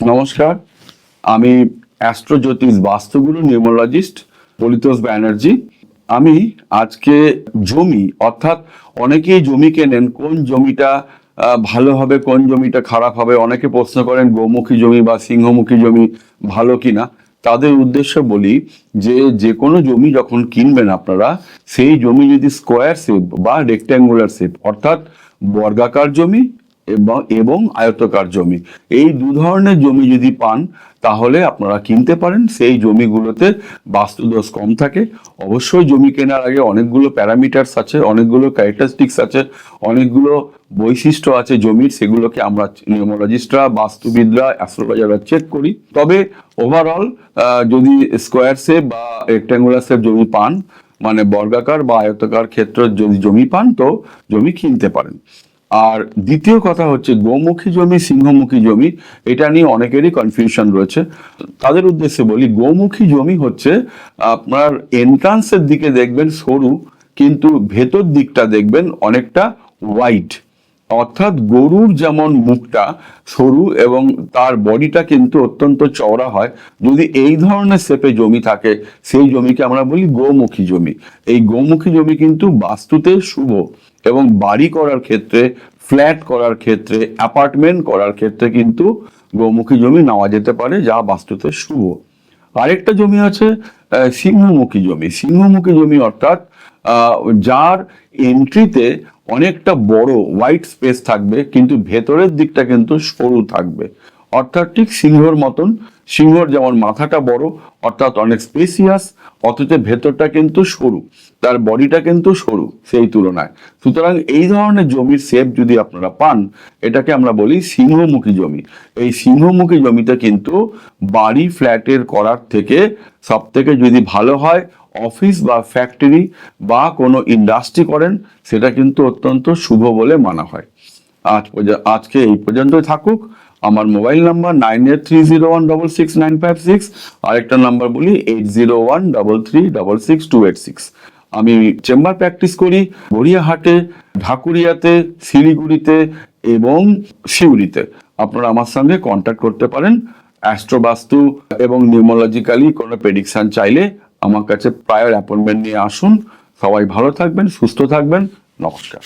নমস্কার, আমি অ্যাস্ট্রোজ্যোতিষ বাস্তুগুরু নিউমোলজিস্ট পরিতোষ ব্যানার্জি। আমি আজকে জমি অর্থাৎ অনেকেই জমি কেনেন, কোন জমিটা ভালো হবে কোন জমিটা খারাপ হবে, অনেকে প্রশ্ন করেন গোমুখী জমি বা সিংহমুখী জমি ভালো কিনা। তাদের উদ্দেশ্যে বলি যে কোনো জমি যখন কিনবেন আপনারা, সেই জমি যদি স্কোয়ার শেপ বা রেক্ট্যাঙ্গুলার শেপ অর্থাৎ বর্গাকার জমি এবং আয়তাকার জমি, এই দু ধরনের জমি যদি পান তাহলে আপনারা কিনতে পারেন। সেই জমিগুলোতে বাস্তুদোষ কম থাকে। অবশ্যই জমি কেনার আগে অনেকগুলো প্যারামিটার্স আছে, অনেকগুলো ক্যারেক্টারিস্টিক্স আছে, অনেকগুলো বৈশিষ্ট্য আছে জমির, সেগুলোকে আমরা নিউমোলজিস্টরা, বাস্তুবিদরা, অ্যাস্ট্রোলজাররা চেক করি। তবে ওভারঅল যদি স্কোয়ার শেপ বা রেক্ট্যাঙ্গুলার শেপ জমি পান, মানে বর্গাকার বা আয়তাকার ক্ষেত্রে যদি জমি পান, তো জমি কিনতে পারেন। আর দ্বিতীয় কথা হচ্ছে গোমুখী জমি সিংহমুখী জমি, এটা নিয়ে অনেকেরই কনফিউশন রয়েছে। তাদের উদ্দেশ্যে বলি, গোমুখী জমি হচ্ছে আপনার এন্ট্রান্সের দিকে দেখবেন সরু, কিন্তু ভেতর দিকটা দেখবেন অনেকটা ওয়াইড। অর্থাৎ গরুর যেমন মুখটা সরু এবং তার বডিটা কিন্তু অত্যন্ত চওড়া হয়, যদি এই ধরনের শেপে জমি থাকে সেই জমিকে আমরা বলি গোমুখী জমি। এই গোমুখী জমি কিন্তু বাস্তুতে শুভ এবং বাড়ি করার ক্ষেত্রে, ফ্ল্যাট করার ক্ষেত্রে, অ্যাপার্টমেন্ট করার ক্ষেত্রে কিন্তু গোমুখী জমি নেওয়া যেতে পারে, যা বাস্তুতে শুভ। আরেকটা জমি আছে সিংহমুখী জমি। সিংহমুখী জমি অর্থাৎ যার এন্ট্রিতে অনেকটা বড় হোয়াইট স্পেস থাকবে, কিন্তু ভেতরের দিকটা কিন্তু সরু থাকবে। অর্থাৎ ঠিক সিংহর মতন, সিংহর যেমন মাথাটা বড় অর্থাৎ অনেক স্পেসিয়াস, অথচ ভেতরটা কিন্তু সরু, তার বডিটা কিন্তু সরু সেই তুলনায়। সুতরাং এই ধরনের জমির শেপ যদি আপনারা পান, এটাকে আমরা বলি সিংহমুখী জমি। এই সিংহমুখী জমিতে কিন্তু বাড়ি ফ্ল্যাটের করার থেকে সব থেকে যদি ভালো হয়, অফিস বা ফ্যাক্টরি বা কোনো ইন্ডাস্ট্রি করেন, সেটা কিন্তু অত্যন্ত শুভ বলে মানা হয়। আজকে এই পর্যন্তই থাকুক। আমার মোবাইল নাম্বার 9830166956, আরেকটা নাম্বার বলি 8013366286। আমি চেম্বার প্র্যাকটিস করি গড়িয়াহাটে, ঢাকুরিয়াতে, শিলিগুড়িতে এবং সিউড়িতে। আপনারা আমার সঙ্গে কন্ট্যাক্ট করতে পারেন। অ্যাস্ট্রোবাস্তু এবং নিউমোলজিক্যালি কোনো প্রেডিকশন চাইলে আমার কাছে প্রায়র অ্যাপয়েন্টমেন্ট নিয়ে আসুন। সবাই ভালো থাকবেন, সুস্থ থাকবেন। নমস্কার।